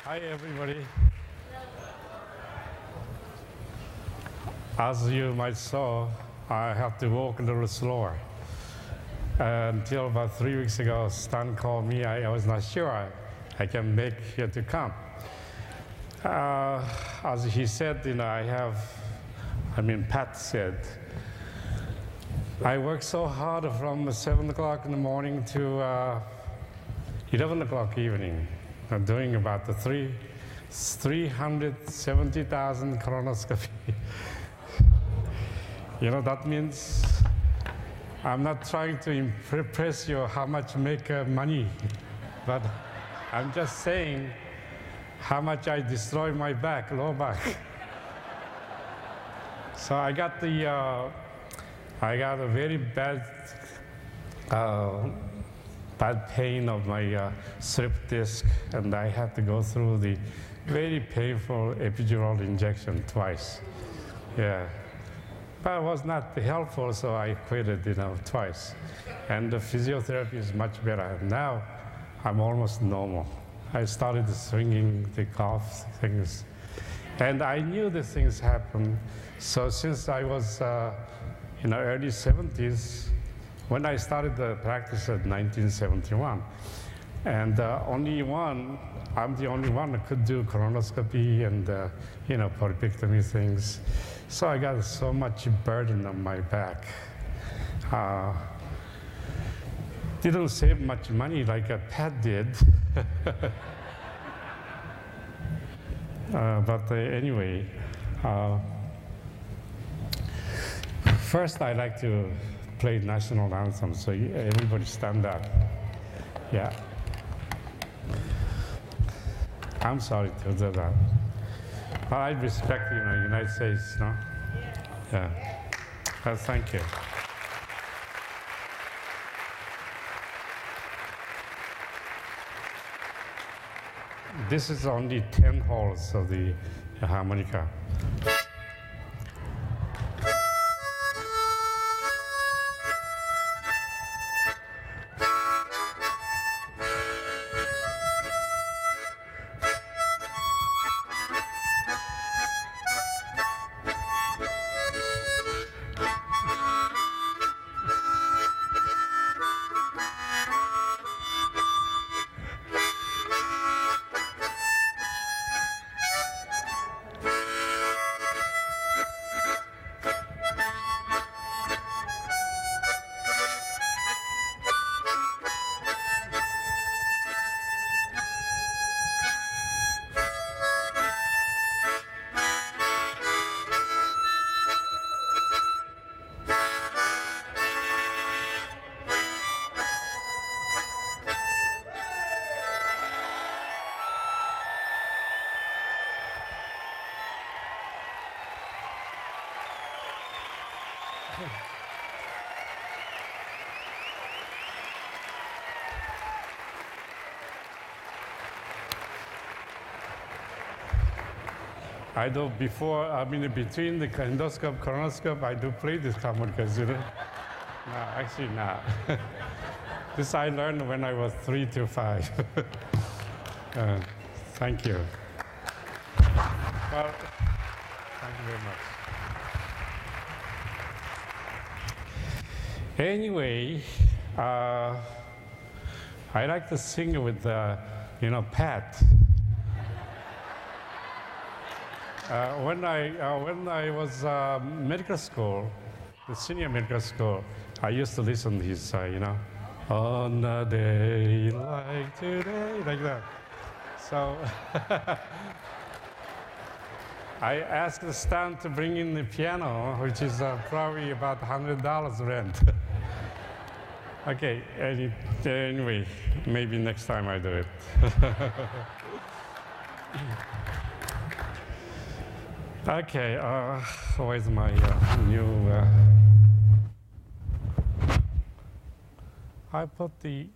Hi, everybody. As you might saw, I have to walk a little slower. Until about 3 weeks ago, Stan called me. I was not sure I can make here to come. As he said, Pat said, I work so hard from 7 o'clock in the morning to 11 o'clock evening. I'm doing about 370,000 colonoscopy. That means I'm not trying to impress you how much make money, but I'm just saying how much I destroy my back, lower back. So I got a very bad pain of my slip disc, and I had to go through the very painful epidural injection twice. Yeah. But it was not helpful, so I quit it, twice. And the physiotherapy is much better. Now, I'm almost normal. I started swinging the golf things. And I knew the things happen. So since I was early 70s, when I started the practice in 1971, and I'm the only one that could do colonoscopy and pulpectomy things. So I got so much burden on my back. Didn't save much money like a Pat did. But anyway, first I like to play national anthem, so everybody stand up. Yeah. I'm sorry to do that. But I respect, United States, no? Yeah. Thank you. This is only 10 holes of the harmonica. I do between the endoscope, colonoscope, I do play this harmonicas, No, actually not. This I learned when I was 3 to 5. Thank you. Well, thank you very much. Anyway, I like to sing with, Pat. When I was medical school, the senior medical school, I used to listen to his, on a day like today, like that. So I asked Stan to bring in the piano, which is probably about $100 rent. Okay, anyway, maybe next time I do it. Okay, where's my new... I put the...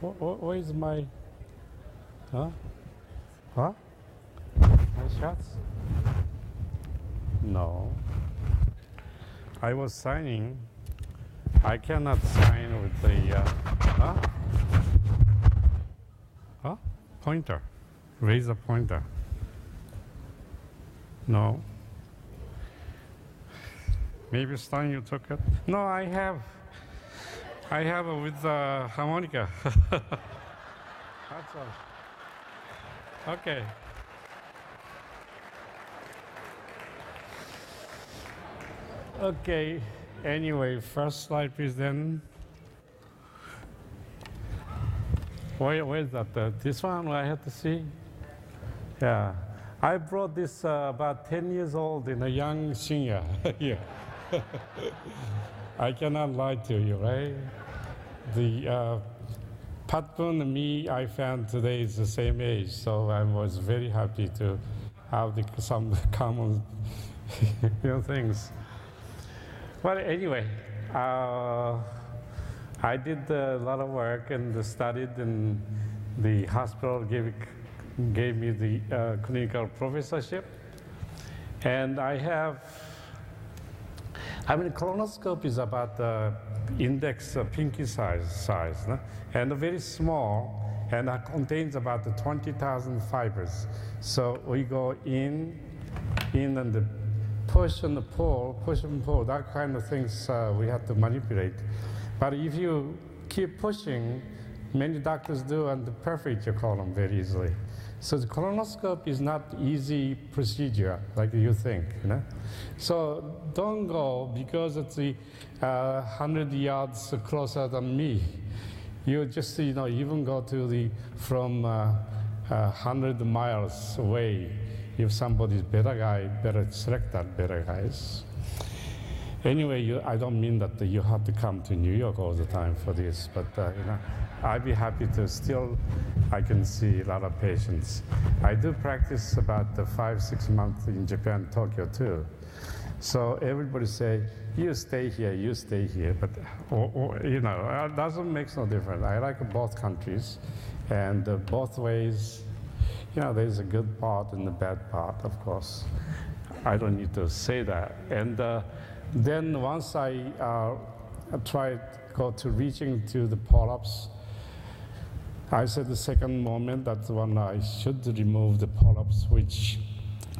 where's my... Huh? My shots? No. I was signing I cannot sign with the pointer. Raise the pointer. No. Maybe Stein, you took it? No, I have it with the harmonica. That's all. Okay. Okay. Anyway, first slide, please. Then. Where's that? This one I have to see. Yeah, I brought this about 10 years old in a young Shinya here. I cannot lie to you, right? The Patpun and me, I found today is the same age, so I was very happy to have some common things. Well, anyway, I did a lot of work and studied, and the hospital gave me the clinical professorship. And colonoscope is about the index pinky size, no? And very small, and it contains about 20,000 fibers. So we go in and push and pull, that kind of things we have to manipulate. But if you keep pushing, many doctors do and perforate your colon very easily. So the colonoscope is not easy procedure like you think, you know? So don't go because it's 100 yards closer than me. You just, even go to from 100 miles away. If somebody's better guy, better select that better guys. Anyway, I don't mean that you have to come to New York all the time for this, but I'd be happy to still, I can see a lot of patients. I do practice about 5-6 months in Japan, Tokyo too. So everybody say, you stay here, but it doesn't make no difference. I like both countries, and both ways, there's a good part and a bad part, of course. I don't need to say that. And then once I tried to reaching to the polyps, I said the second moment, that's when I should remove the polyps, which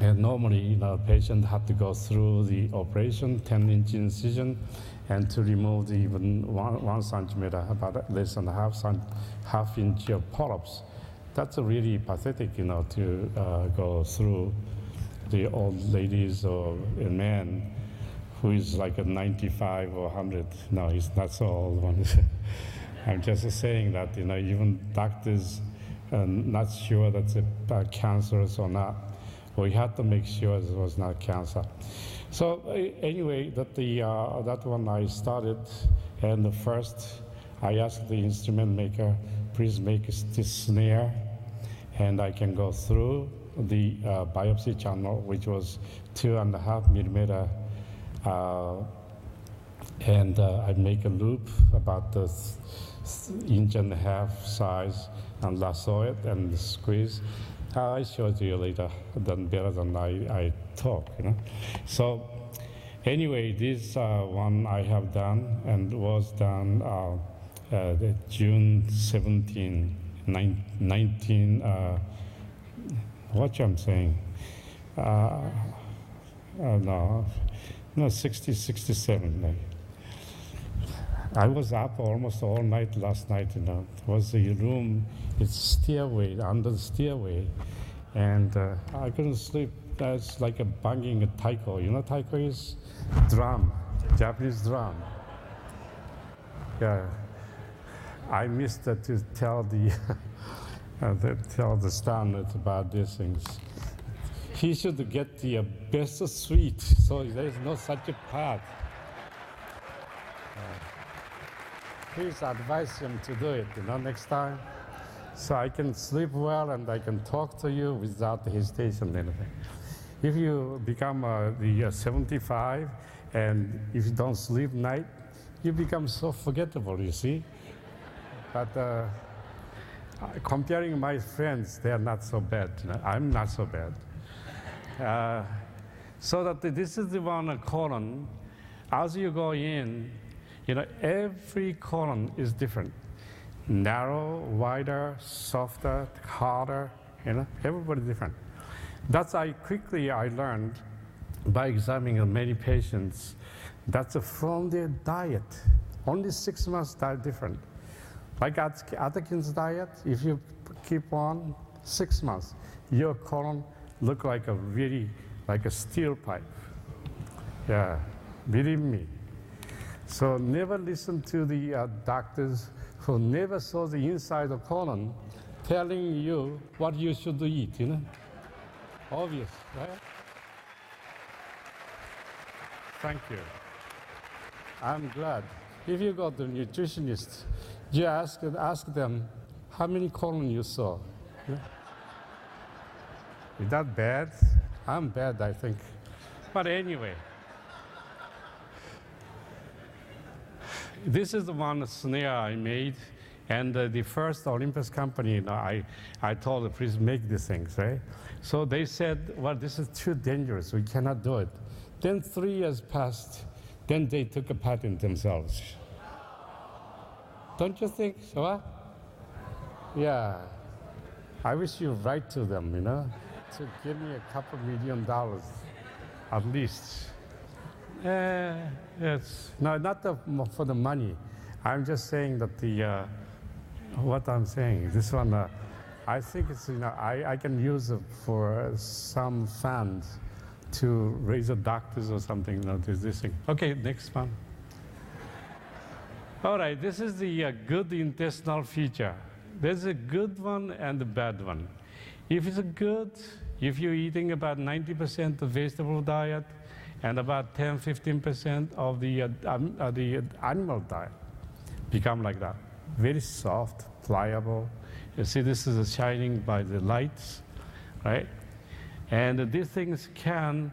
normally patient had to go through the operation, 10-inch incision, and to remove the even 1 centimeter, about less than half inch of polyps. That's really pathetic, to go through the old ladies or a man who is like a 95 or 100. No, he's not so old one. I'm just saying that, even doctors are not sure that's cancerous or not. We had to make sure it was not cancer. So anyway, that one I started, and first I asked the instrument maker, please make this snare, and I can go through the biopsy channel, which was 2.5 millimeter, and I make a loop about the 1.5 inch size, and lasso it and squeeze. I showed you later, better than I talk, So anyway, this one I have done, and was done June 17, 19, what I'm saying? No, 67. Like. I was up almost all night last night, It was a room, it's stairway, under the stairway, and I couldn't sleep. That's like a banging a taiko. Taiko is drum, Japanese drum. Yeah, I missed to tell the tell the standard about these things. He should get the best suite, so there's no such a part. Please advise him to do it, next time, so I can sleep well and I can talk to you without hesitation and anything. If you become the 75 and if you don't sleep night, you become so forgettable, you see. But comparing my friends, they are not so bad. I'm not so bad. So that this is the one colon. As you go in, Every colon is different. Narrow, wider, softer, harder, everybody different. That's quickly I learned by examining many patients. That's from their diet. Only 6 months diet different. Like Atkins diet, if you keep on 6 months, your colon look like like a steel pipe. Yeah, believe me. So never listen to the doctors who never saw the inside of colon telling you what you should eat, Obvious, right? Thank you. I'm glad. If you go to a nutritionist, you ask them how many colon you saw. Yeah? Is that bad? I'm bad, I think. But anyway, this is the one snare I made, and the first Olympus company, I told them, please make these things, right? So they said, well, this is too dangerous, we cannot do it. Then 3 years passed, then they took a patent themselves. Don't you think so? Yeah. I wish you write to them, to give me a couple $1 million, at least. Yes. No, not for the money. I'm just saying that what I'm saying, this one, I think it's, I can use it for some funds to raise the doctors or something, this thing. Okay, next one. All right, this is the good intestinal feature. There's a good one and a bad one. If it's a good, if you're eating about 90% of vegetable diet and about 10-15% of the animal diet, become like that. Very soft, pliable. You see, this is shining by the lights, right? And these things can,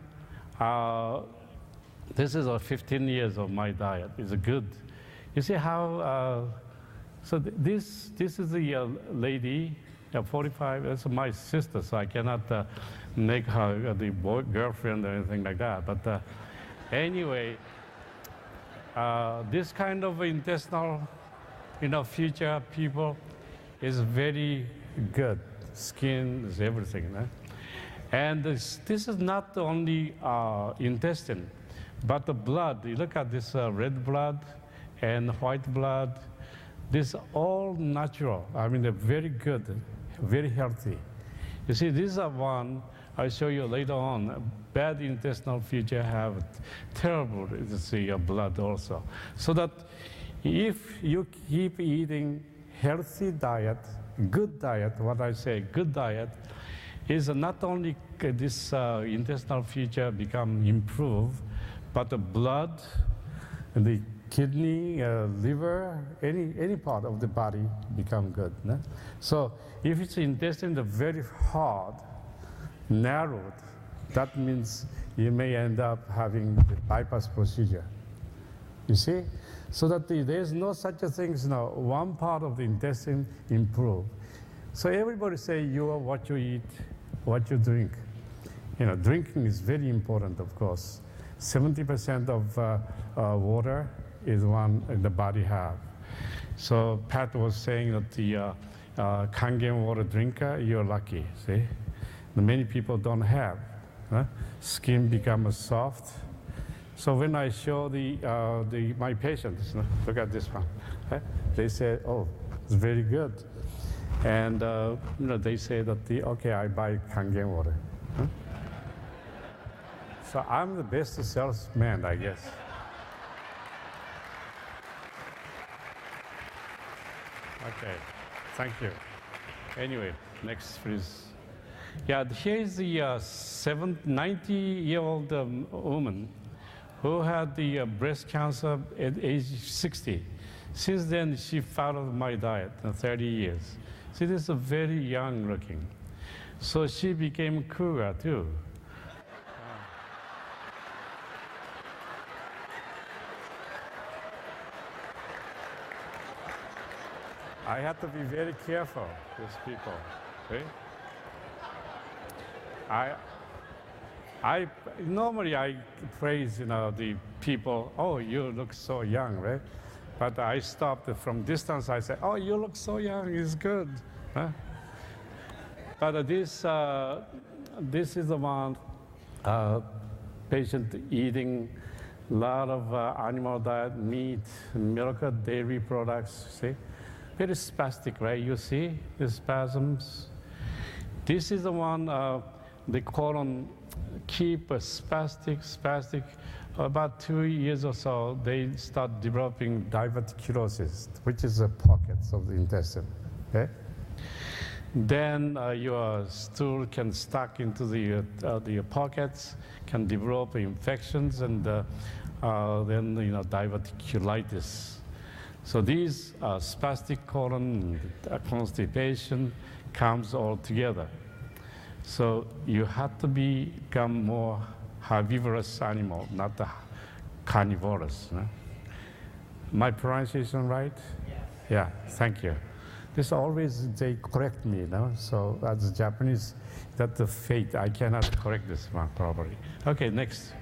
this is 15 years of my diet. It's a good. You see how, this is the lady, 45, that's my sister, so I cannot make her the girlfriend or anything like that. But anyway, this kind of intestinal, future people is very good. Skin is everything. Right? And this is not only intestine, but the blood. You look at this red blood and white blood. This all natural. I mean, they're very good, very healthy. You see, these are one I'll show you later on. Bad intestinal feature have terrible blood also. So that if you keep eating healthy diet, good diet, what I say, good diet, is not only this intestinal feature become improved, but the blood, and the kidney, liver, any part of the body become good. No? So if it's intestine very hard, narrowed, that means you may end up having the bypass procedure. You see? So that there's no such a thing as one part of the intestine improve. So everybody say you are what you eat, what you drink. Drinking is very important, of course. 70% of water is one the body have. So Pat was saying that the Kangen Water drinker, you're lucky, see? Many people don't have. Skin becomes soft. So when I show my patients, look at this one, they say, oh, it's very good. And they say that, okay, I buy Kangen Water. So I'm the best salesman, I guess. Okay, thank you. Anyway, next please. Yeah, here is the 90-year-old woman who had the breast cancer at age 60. Since then, she followed my diet 30 years. See, this is very young looking. So she became cougar too. I have to be very careful with people. Okay? Normally I praise, the people, oh, you look so young, right? But I stopped from distance. I said, oh, you look so young, it's good. Huh? But this is the one patient eating a lot of animal diet, meat, milk, dairy products, see? Very spastic, right? You see the spasms? This is the one, the colon keep spastic. About 2 years or so, they start developing diverticulosis, which is the pockets of the intestine, okay? Then your stool can stuck into the pockets, can develop infections, and then diverticulitis. So these spastic colon constipation comes all together. So you have to become more herbivorous animal, not the carnivorous. No? My pronunciation right? Yes. Yeah, thank you. This always, they correct me, So as a Japanese, that's the fate. I cannot correct this one properly. Okay, next.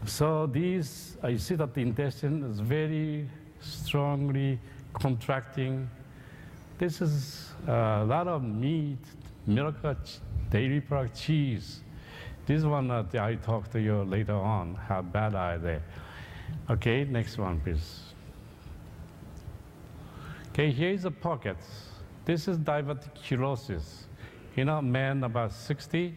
So these, you see that the intestine is very strongly contracting. This is a lot of meat, milk, dairy product, cheese. This one I talk to you later on, how bad are they. Okay, next one, please. Okay, here's the pockets. This is diverticulosis. Man about 60,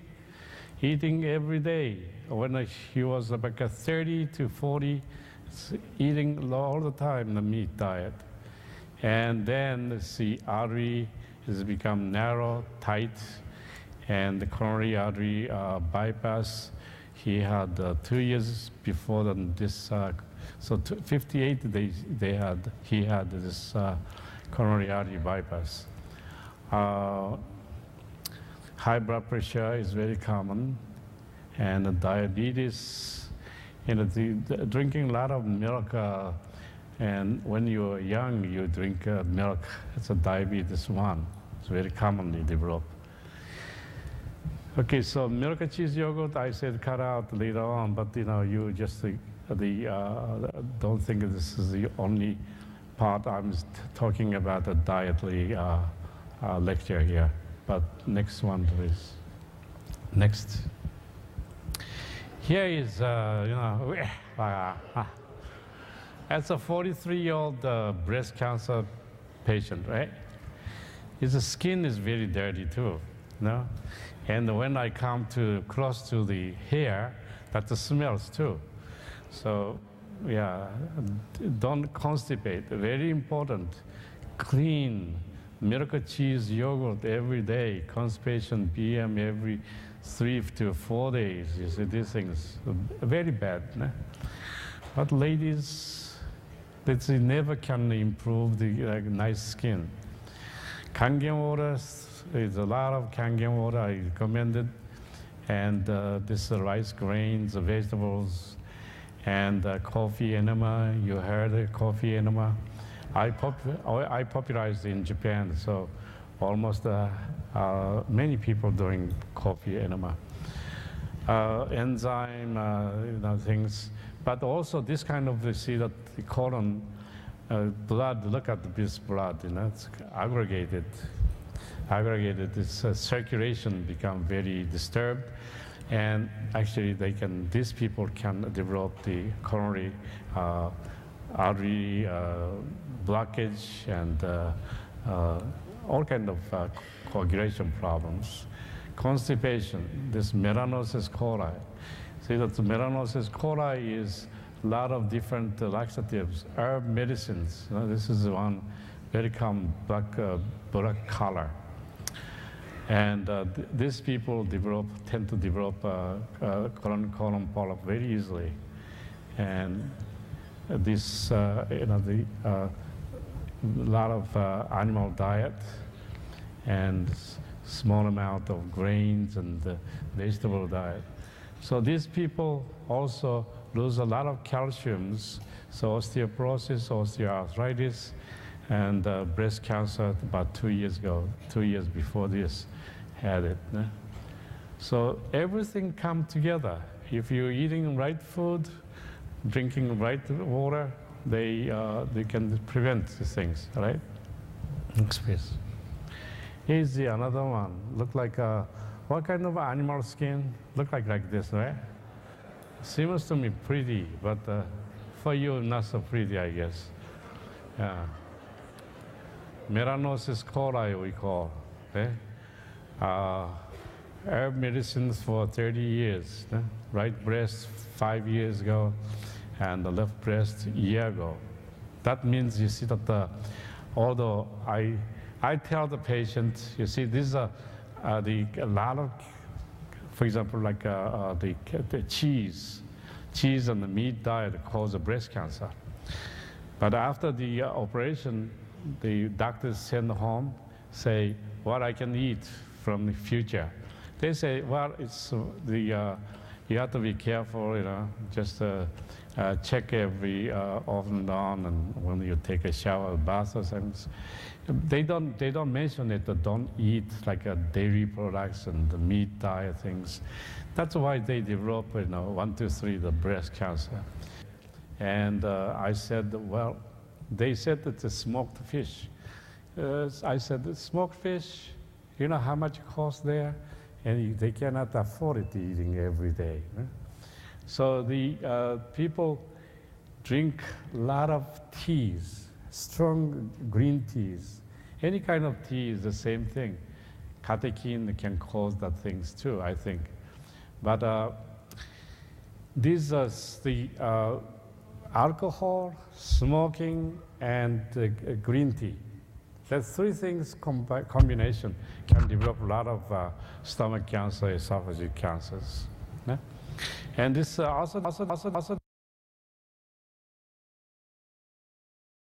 eating every day. When he was about 30 to 40, eating all the time the meat diet. And then the artery has become narrow, tight, and the coronary artery bypass. He had 2 years before this. 58 he had this coronary artery bypass. High blood pressure is very common, and diabetes. Drinking a lot of milk, and when you're young, you drink milk. It's a diabetes one. It's very commonly developed. Okay, so milk, cheese, yogurt, I said cut out later on, but you just don't think this is the only part I'm talking about the dietary lecture here. But next one, please. Next. Here is, as a 43-year-old breast cancer patient, right? His skin is very dirty too, And when I come close to the hair, that smells too. So, yeah, don't constipate. Very important. Clean milk, cheese, yogurt every day. Constipation, BM every 3 to 4 days. You see, these things very bad. But ladies, they never can improve the nice skin. Kangen water is a lot of Kangen water I recommend it, and this rice grains, vegetables, and coffee enema. You heard coffee enema. I popularized in Japan, so almost many people doing coffee enema. Enzyme, things, but also this kind of, you see that the colon blood, look at this blood, it's aggregated. This circulation become very disturbed, and actually these people can develop the coronary artery blockage and all kind of coagulation problems. Constipation, this melanosis coli. See that the melanosis coli is a lot of different laxatives, herb medicines. This is one very common black color. And these people tend to develop colon polyp very easily. And this, lot of animal diet and small amount of grains and vegetable diet. So these people also lose a lot of calciums, so osteoporosis, osteoarthritis, and breast cancer about 2 years ago, 2 years before this had it. So everything comes together. If you're eating right food, drinking right water, they can prevent these things, right? Next please. Here's another one. Look like what kind of animal skin? Look like this, right? Seems to me pretty, but for you, not so pretty, I guess. Yeah. Melanosis coli, we call. Okay? I have medicines for 30 years. Right breast 5 years ago, and the left breast a year ago. That means you see that although I tell the patient, you see, these are a lot of, for example, like the cheese and the meat diet cause breast cancer. But after the operation, the doctors send home, say what I can eat from the future. They say, well, it's you have to be careful, you know, just check every off and on, and when you take a shower, bath or something. They don't mention it. Don't eat like dairy products and the meat diet things. That's why they develop, you know, 1, 2, 3, the breast cancer. And I said, well, they said that the smoked fish. I said, the smoked fish, you know how much it costs there? And they cannot afford it eating every day. So the people drink a lot of teas, strong green teas. Any kind of tea is the same thing. Catechin can cause that things too, I think. But these are the alcohol, smoking, and green tea. The three things combination can develop a lot of stomach cancer, esophageal cancers. Yeah? And this also